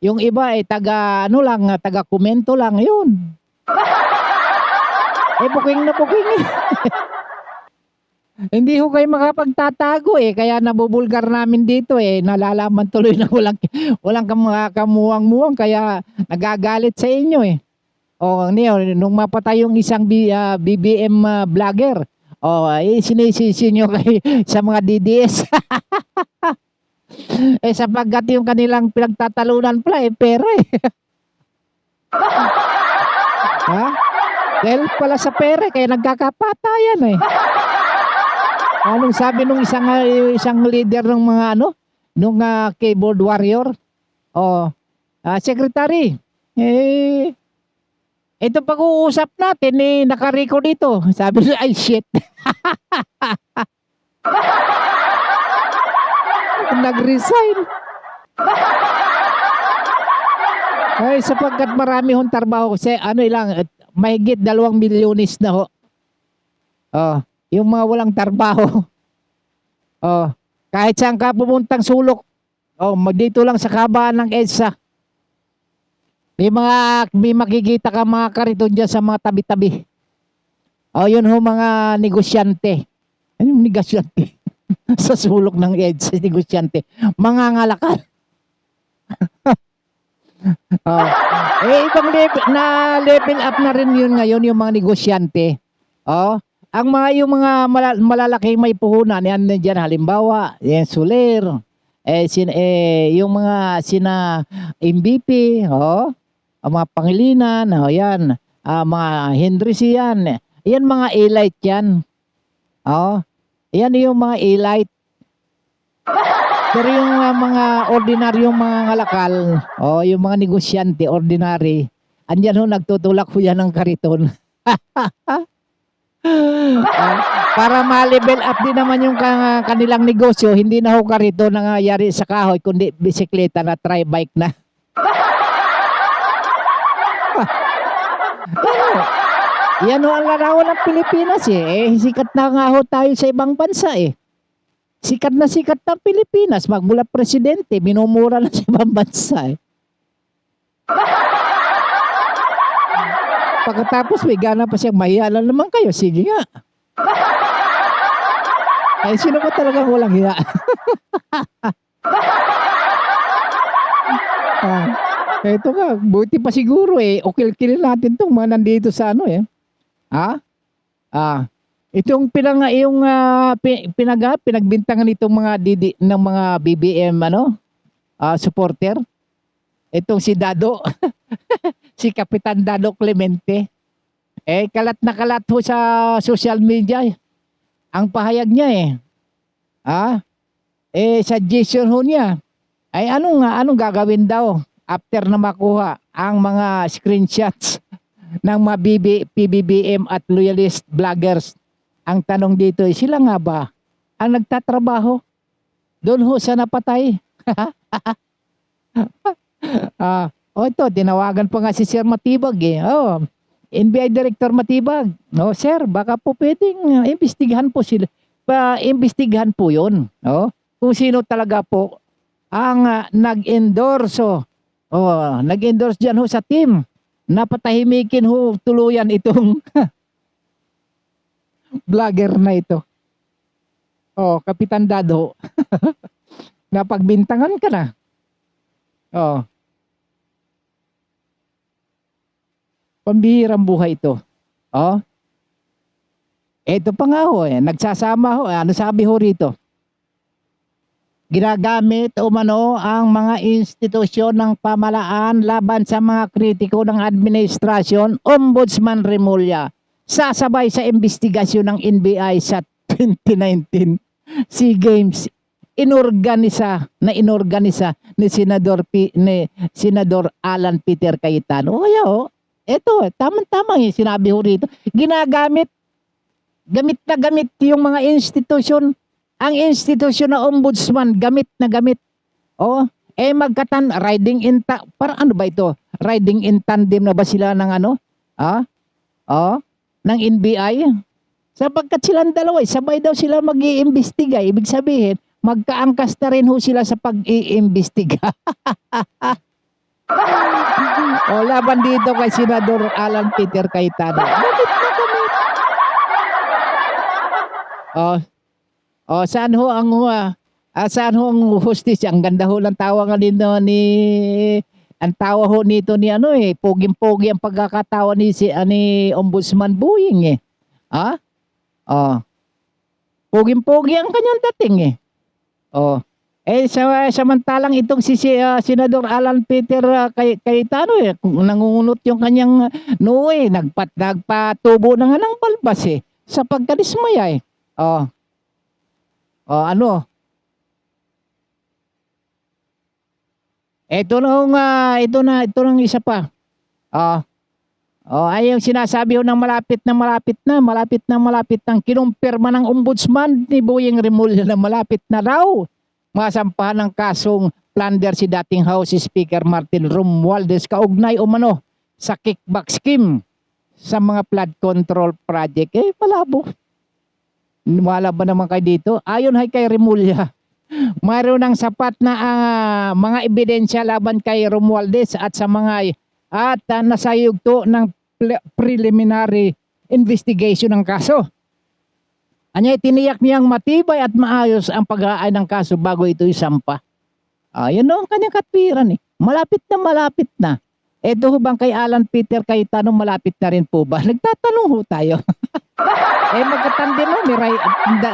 yung iba ay taga-komento lang, yun. Booking na booking eh. Hindi ho kayo makapagtatago eh, kaya nabubulgar namin dito eh, nalalaman tuloy na walang kamuwang-muwang, kaya nagagalit sa inyo eh. Nung mapatay yung isang BBM vlogger, sinisisi nyo sa mga DDS. Sapagkat yung kanilang pinagtatalunan pala pera eh. Dahil pala sa pera kaya nagkakapatayan eh. Anong sabi nung isang leader ng mga nung keyboard warrior? Secretary, ito pag-uusap natin naka-record dito. Sabi niya, ay shit. Nag-resign. Sapagkat marami hong trabaho kasi mahigit 2 milyones na ho. Yung mga walang trabaho. Kahit saan ka pumuntang sulok. Dito lang sa kabaan ng EDSA. May makikita ka mga kariton dyan sa mga tabi-tabi. Yun ho mga negosyante. Anong negosyante? Sa sulok ng EDSA, negosyante. Mga ngalakan. Ibang level up na rin yun ngayon, yung mga negosyante. Ang mga yung mga malalaking may puhunan yan diyan halimbawa, yan Soler, yung mga sina MVP, oh, ang mga Pangilinan, oh, yan, mga Hendricks yan. Yan mga elite yan. Oh, yan yung mga elite. Pero yung mga ordinaryong mga ngalakal, oh, yung mga negosyante, ordinary, andyan ho, nagtutulak ho yan ng kariton. Para ma-level up din naman yung kanilang negosyo, hindi na ho kariton nangyayari sa kahoy, kundi bisikleta na tri-bike na. Yan ho ang larawan ng Pilipinas eh. Sikat na nga ho tayo sa ibang bansa eh. Sikat na Pilipinas. Magmula presidente, minumura na sa ibang bansa eh. Pagkatapos may gana pa siyang mahiya lang naman kayo. Sige nga. Sino ba talagang walang hiya? Ito nga, buti pa siguro eh. Ukil-kilin natin tong mga nandito sa ano eh. Itong pinagbintangan itong mga ng mga BBM supporter. Itong si Dado. Si Kapitan Dado Clemente. Kalat na kalat ho sa social media. Ang pahayag niya suggestion ho niya. Anong gagawin daw after na makuha ang mga screenshots ng mga PBBM at loyalist vloggers. Ang tanong dito, sila nga ba ang nagtatrabaho doon ho sa napatay? Ito, tinawagan pa nga si Sir Matibag eh. NBI Director Matibag. Sir, baka po pwedeng imbestigahan po sila. Imbestigahan po yun. Kung sino talaga po ang nag-endorse. Nag-endorse dyan ho sa team. Napatahimikin ho tuluyan itong vlogger na ito. Kapitan Dado. Napagbintangan ka na. Pambihirang buhay ito. Ito pa nga ho nagsasama ho. Ano sabi ho rito? Ginagamit ang mga institusyon ng pamahalaan laban sa mga kritiko ng administrasyon, Ombudsman Remulla, sasabay sa investigasyon ng NBI sa 2019 SEA Games inorganisa ni Senador Alan Peter Cayetano. Ito, tama-tama yung sinabi ho rito. Gamit yung mga institusyon. Ang institusyon na ombudsman, gamit na gamit. Riding in riding in tandem na ba sila ng ng NBI? Sapagkat silang dalawa, sabay daw sila mag-iimbestiga. Ibig sabihin, magkaangkas na rin ho sila sa pag-iimbestiga. Laban dito kay Senador Alan Peter Cayetano. Gamit na gamit. Saan ho ang hostage? Ang ganda ho ng tawa nga dito ang tawa ho nito ni poging-pogi ang pagkakatawa ni Ombudsman Boying Poging-pogi ang kanyang dating samantalang itong si Senador Alan Peter Cayetano nangungunot yung kanyang nagpatubo na nga ng balbas sa pagkadismaya ito nang isa pa. Yung sinasabi ho ng malapit ng kinumpirma ng ombudsman ni Boying Remulla na malapit na raw masampahan ng kasong plunder si dating House Speaker Martin Romualdez kaugnay umano sa kickback scheme sa mga flood control project. Malabo. Wala ba naman kayo dito? Ayon kay Remulla, mayroon ng sapat na mga ebidensya laban kay Romualdez at sa mga nasayugto ng preliminary investigation ng kaso. Tiniyak niyang matibay at maayos ang pag-aay ng kaso bago ito isampa. Yan ang kanyang katwiran Malapit na. Ito ho bang kay Alan Peter Cayetano malapit na rin po ba? Nagtatanong ho tayo. Magkatandem na,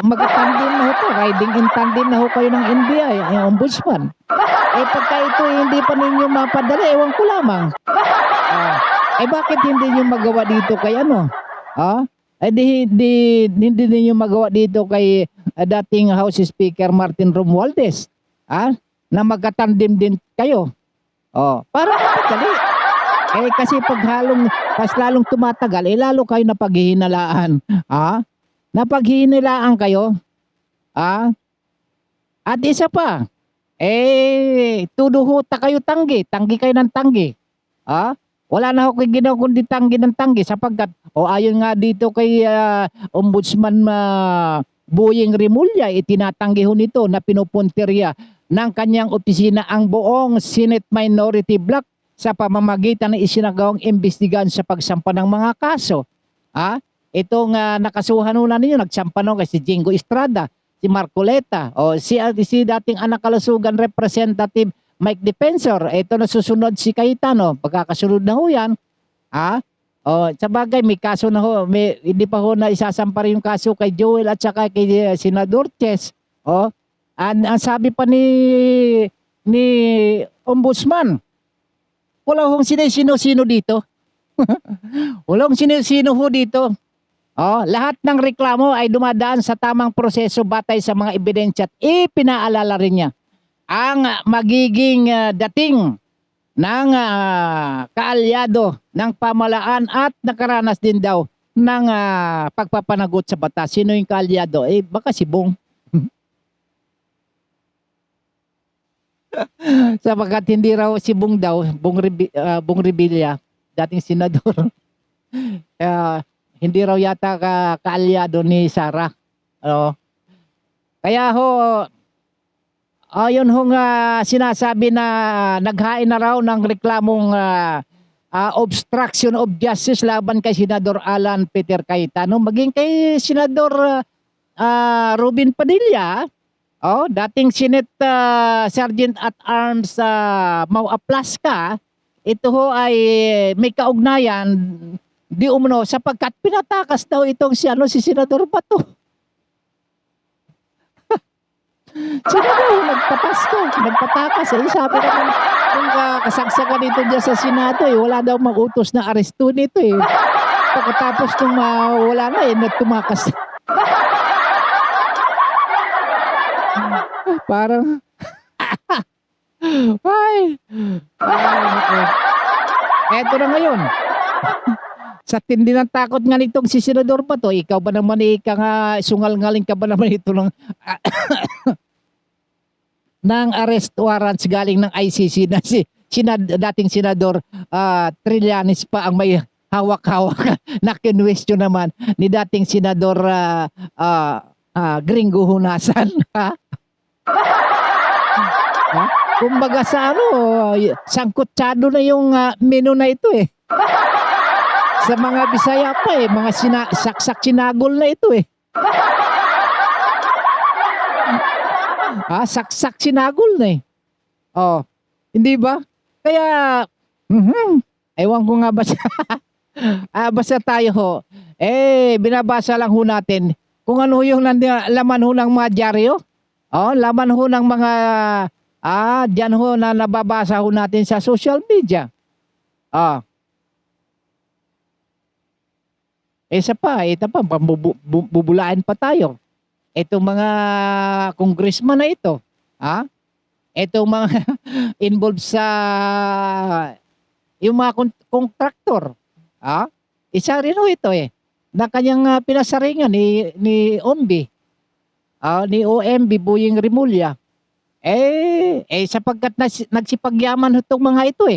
magkatandem na ho to, riding in tandem na ho kayo ng NBI, ombudsman. Pagka ito hindi pa ninyo mapadala, ewan ko lamang. Bakit hindi nyo magawa dito kay ano? Hindi ninyo magawa dito kay dating House Speaker Martin Romualdez. Na magkatandem din kayo. Para mapadali. Kasi pas lalong tumatagal, lalo kayo napaghihinalaan. Napaghihinalaan kayo. At isa pa, tuduhuta kayo tanggi kayo ng tanggi. Wala na ako ginawa kundi tanggi ng tanggi sapagkat ayon nga dito kay Ombudsman Boyeng Rimulya, itinatanggi ho nito na pinupuntirya ng kanyang opisina ang buong Senate Minority Block sa pamamagitan ng isinagawang imbestigahan sa pagsampa ng mga kaso. Itong nakasuhan na ninyo, nagsampa kay si Jingo Estrada, si Marcoleta, si dating anak kalusugan Representative Mike Defensor. Ito na susunod si Cayetano, pagkakasunod na ho yan. Sa bagay, may kaso na ho, hindi pa ho na isasampa rin yung kaso kay Joel at saka kay Senador Ches. Ang sabi pa ni Ombudsman, wala hong sino-sino dito. Walang sino-sino ho dito. Lahat ng reklamo ay dumadaan sa tamang proseso batay sa mga ebidensya at ipinaalala rin niya ang magiging dating ng kaalyado ng pamalaan at nakaranas din daw ng pagpapanagot sa batas. Sino yung kaalyado? Baka si Bong. Sapagkat hindi raw si Bong daw, Bong Revilla, dating senador. Hindi raw yata kaalyado ni Sara. Kaya ho, yun hong sinasabi na naghain na raw ng reklamong obstruction of justice laban kay Senador Alan Peter Cayetano, maging kay Senador Robin Padilla, dating Senate Sergeant at Arms Mau Aplaska. Ito ho ay may kaugnayan di umano sapagkat pinatakas daw itong si Senador Bato. Senador, nagpatakas. Sabi naman kung kasagsagan dito dyan sa Senado, wala daw mag-utos na aresto nito Pagkatapos nung wala na nagtumakas. Parang eto na ngayon. Sa tindi ng takot nga nitong si Senador Bato, ikaw ba naman sungal-ngaling ka ba naman ito ng arrest warrants galing ng ICC na dating Senador Trillanes pa ang may hawak-hawak na kinwestiyon naman ni dating Senador Gringo Hunasan. Kumbaga sa sangkutsado na yung menu na ito Sa mga Bisaya pa mga saksak sinagol na ito saksak sinagol na hindi ba? Kaya ewan ko nga ba basta tayo ho binabasa lang ho natin kung ano yung laman ho ng mga dyaryo, laman ho ng mga dyan ho na nababasa ho natin sa social media. Isa pa, bubulain pa tayo. Itong mga congressman na ito, itong mga involved sa yung mga kontraktor, isa rin ho ito na kanyang pinasaringan ni OMB, ni OMB Boyeng Rimulya. Sapagkat nagsipagyaman itong mga ito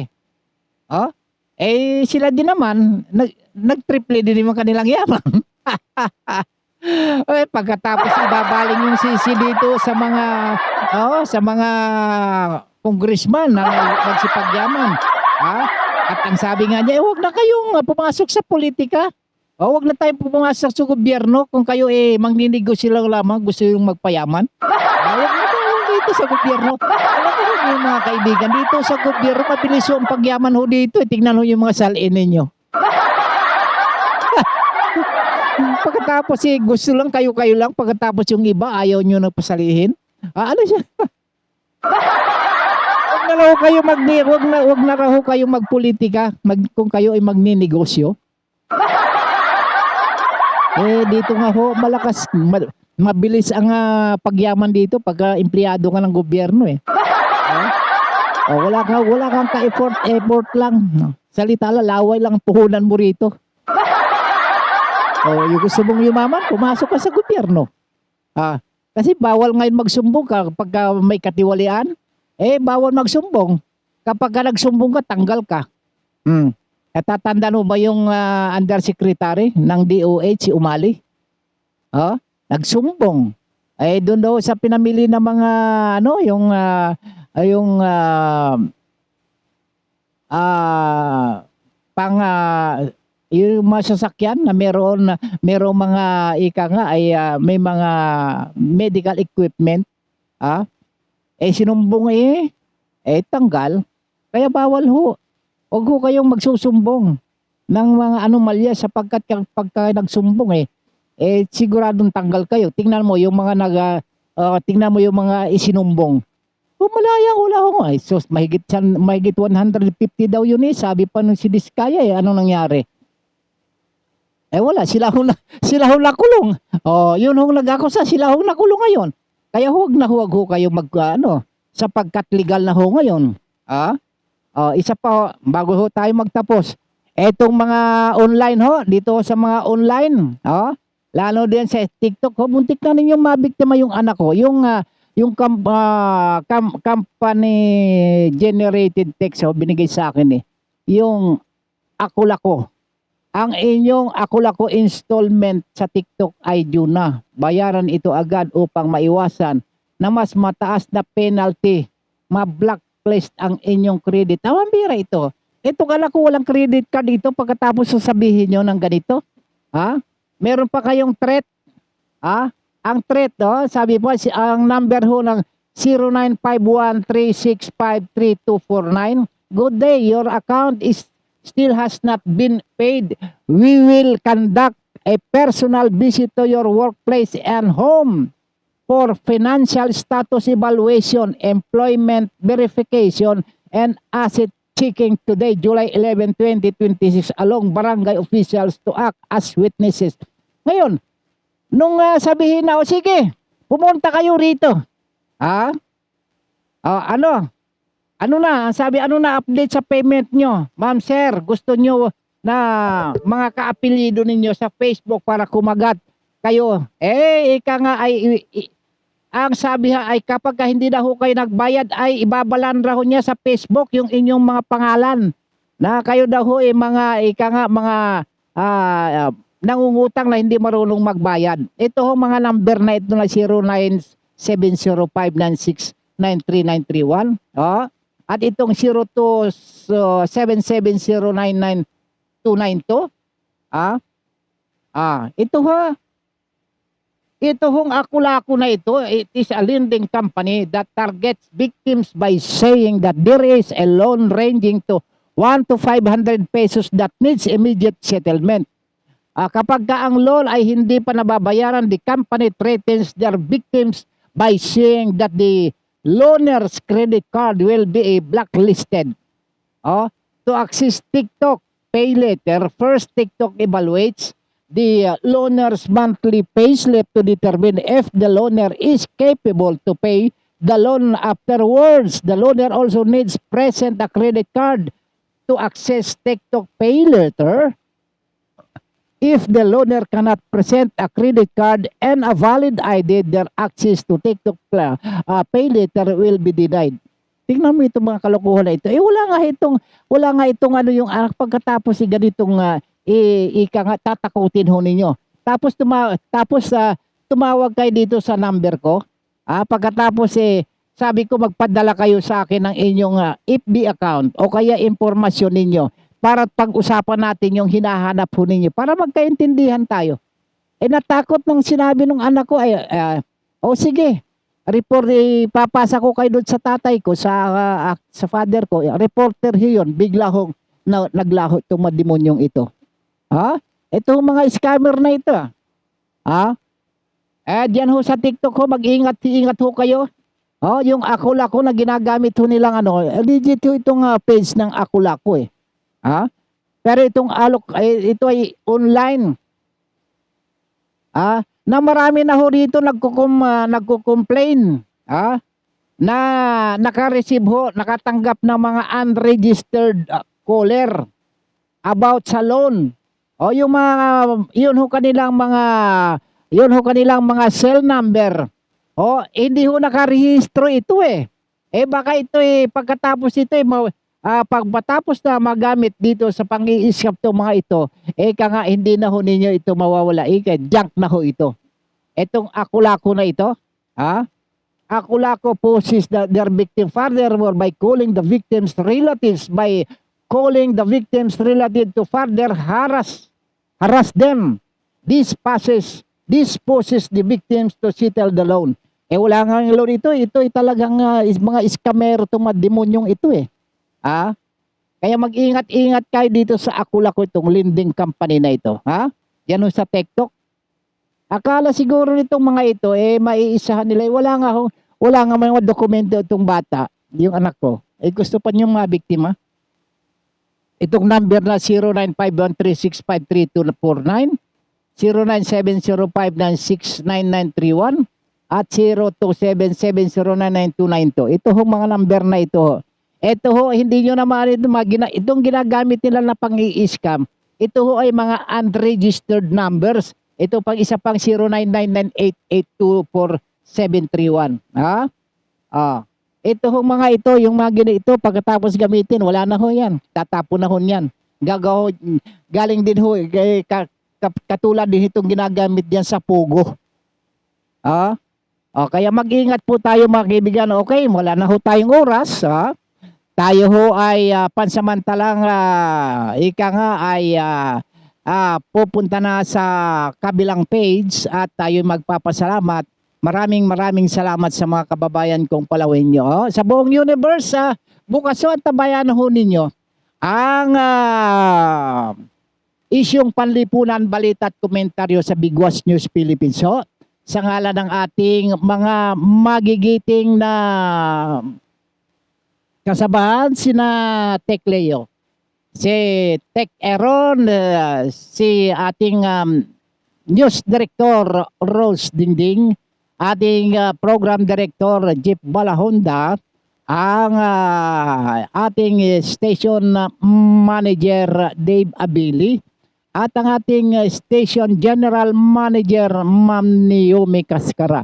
sila din naman nagtriple din yung kanilang yaman. Pagkatapos ibabaling yung sisi dito sa mga congressman na nagsipagyaman. At ang sabi nga niya, huwag na kayong pumasok sa politika. Huwag na tayong pumasok sa gobyerno kung kayo mangninigo sila lamang gusto yung magpayaman. Huwag na tayo dito sa gobyerno. Alam mo yung mga kaibigan, dito sa gobyerno, mabilis yung pagyaman ho dito. Tingnan ho yung mga salin ninyo. Pagkatapos gusto lang kayo-kayo lang, pagkatapos yung iba ayaw nyo na pasalihin. Ano siya? Wag na raw kayo wag na raw kayo magpolitika, kung kayo ay magninegosyo. Dito nga ho, malakas, mabilis ang pagyaman dito pagka empleyado ka ng gobyerno eh. Wala kang effort lang. No. Salita lang, laway lang puhunan mo rito. Yung gusto mong yumaman, pumasok ka sa gobyerno. Kasi bawal ngayon magsumbong ka pagka may katiwalian. Bawal magsumbong. Kapag ka nagsumbong ka, tanggal ka. Natatandaan mo ba yung undersecretary ng DOH, si Umali? Nagsumbong. Doon daw sa pinamili ng mga yung masasakyan na merong mga may mga medical equipment. Sinumbong tanggal. Kaya bawal ho. Huwag ho kayong magsusumbong ng mga anomalya sapagkat pagka nagsumbong siguradong tanggal kayo. Tingnan mo yung mga isinumbong. Malayang wala ho nga. So, mahigit 150 daw yun sabi pa nung si Diskaya anong nangyari? Wala, sila ho nakulong. Yun ho nag-akusa, sila ho nakulong ngayon. Kaya huwag ho kayo sapagkat legal na ho ngayon. Isa pa ho, bago ho tayo magtapos. Etong mga online ho, dito sa mga online, lalo din sa TikTok ho, muntik na ninyong mabiktima yung anak ko. Yung company generated text binigay sa akin yung Ako-Lako. Ang inyong Ako-Lako installment sa TikTok ay due na. Bayaran ito agad upang maiwasan na mas mataas na penalty. Ma-blacklist ang inyong credit. Bira ito. Ito anak ko walang credit card dito pagkatapos sasabihin nyo ng ganito. Meron pa kayong threat. Ang threat, sabi po, ang number ho ng 095136532249. Good day, your account still has not been paid. We will conduct a personal visit to your workplace and home for financial status evaluation, employment verification, and asset checking today, July 11, 2026, along barangay officials to act as witnesses. Ngayon, nung sabihin na, sige, pumunta kayo rito. Ano na, sabi, update sa payment nyo. Ma'am, sir, gusto nyo na mga kaapelyido ninyo sa Facebook para kumagat kayo. Ika nga ang sabi ay kapag hindi na ho kayo nagbayad ay ibabalan raw niya sa Facebook yung inyong mga pangalan. Na kayo daw ho mga nangungutang na hindi marunong magbayad. Ito ho mga number na ito na 097059693931. At itong 0277099292. Ito hong Ako-Lako na ito, it is a lending company that targets victims by saying that there is a loan ranging to 1 to 500 pesos that needs immediate settlement. Kapag ang loan ay hindi pa nababayaran, the company threatens their victims by saying that the loaner's credit card will be blacklisted. To access TikTok Pay Later, first TikTok evaluates the loaner's monthly payslip to determine if the loaner is capable to pay the loan afterwards. The loaner also needs present a credit card to access TikTok Pay Later. If the loaner cannot present a credit card and a valid ID, their access to TikTok Pay Later will be denied. Tingnan mo itong mga kalokohan na ito. Wala nga itong yung pagkatapos ganitong tatakutin ho ninyo. Tapos tumawag kayo dito sa number ko. Pagkatapos sabi ko magpadala kayo sa akin ng inyong FB account o kaya impormasyon ninyo para pag-usapan natin yung hinahanap ho ninyo para magkaintindihan tayo. Natakot nung sinabi nung anak ko sige, report, papasa ko kayo doon sa tatay ko, sa father ko, reporter yun, bigla hong naglaho itong mademonyong ito. Ito mga scammer na ito. Ha? Diyan ho sa TikTok ho, mag-ingat ho kayo. Oh, yung Ako-Lako na ginagamit ho nilang legit ho itong page ng Ako-Lako eh. Ha? Pero itong ito ay online. Na marami na ho dito nagko-complain. Na naka-receive ho, nakatanggap ng mga unregistered caller about sa loan. O yung yun ho kanilang mga cell number. O hindi ho nakarehistro ito eh. Baka ito pagkatapos ito pagpatapos na magamit dito sa pang-i-scam to mga ito, nga hindi na ho ninyo ito mawawala. Junk na ho ito. Itong Ako-Lako na ito, Ako-Lako poses their victim furthermore by calling the victim's relatives to further harass them. This poses the victims to settle the loan. Wala nga yung loan ito. Ito ay talagang mga scammer itong mga demonyong ito eh. Kaya mag-ingat-ingat kayo dito sa Ako-Lako itong lending company na ito. Yan sa TikTok. Akala siguro nitong mga ito maiisahan nila. Wala nga mga dokumento itong bata, yung anak ko. Gusto pa niyong mga biktima. Itong number na 0951365349, 0970596991 at 0277099292. Ito ho mga number na ito. Ito ho, hindi nyo naman itong ginagamit nila na pang-i-scam. Ito ho ay mga unregistered numbers. Ito pang isa pang 0999882471. Ito ho mga ito, yung mga ito pagkatapos gamitin, wala na ho yan. Tatapon na ho yan. Galing din ho, katulad din itong ginagamit diyan sa Pogo. Kaya mag-ingat po tayo mga kaibigan. Okay, wala na ho tayong oras. Tayo ho ay pansamantalang pupunta na sa kabilang page at tayo magpapasalamat. Maraming salamat sa mga kababayan kong palawin nyo. Sa buong universe, bukas ho at tabayan ho ninyo ang isyong panlipunan, balita at komentaryo sa Bigwas News Philippines ho. Sa ngalan ng ating mga magigiting na kasabahan, sina Tech Leo, si Tech Aaron, si ating News Director Rose Dingding, ating Program Director Jeep Balahonda, ang ating Station Manager Dave Abili, at ang ating Station General Manager Ma'am Naomi Cascara.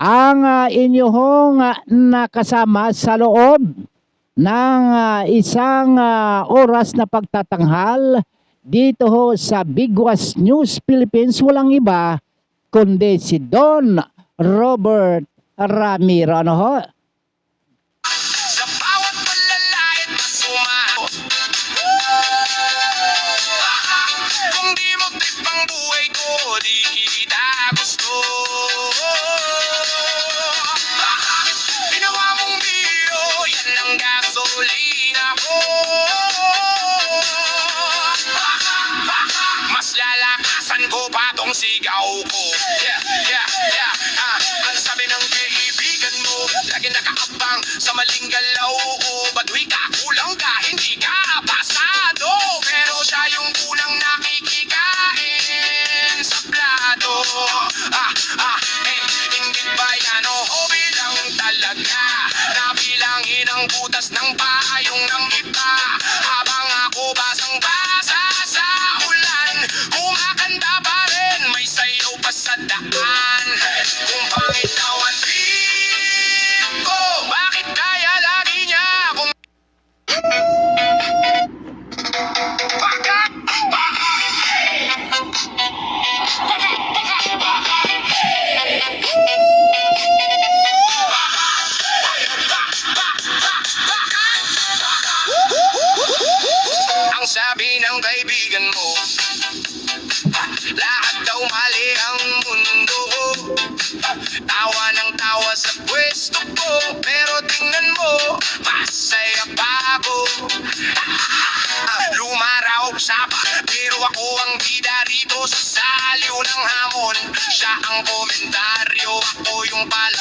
Ang inyong nakasama sa loob ng isang oras na pagtatanghal dito ho sa Bigwas News Philippines, walang iba kundi si Don Robert Ramiro. Ano ho? Sa bawat palalait na sumaho, kung di mo trip ang buhay ko, di kita gusto. Ginawa mong biro, yan ang gasolina ko. Mas lalakasan ko pa tong sigaw ko. Ang sabi ng kaibigan mo, lagi nakaabang sa maling galaw. Ba't ka kulang ka, hindi ka pasado. Pero siya yung unang nakikikain sa plato. Hindi ba yan o hobby lang talaga? Nabilangin ang butas ng payong ng iba, habang ako basang-basa sa ulan. Kumakanta pa rin, may sayaw pa sa daan. Kung pangit daw ang trip ko, bakit kaya lagi niya akong ang sabi ng kaibigan mo, lahat daw mali ang mundo. Tawa ng tawa sa pwesto ko, pero tingnan mo, masaya pa ako. Lumaraw sa pa, pero ako Siya ang komentaryo, ako yung palabas.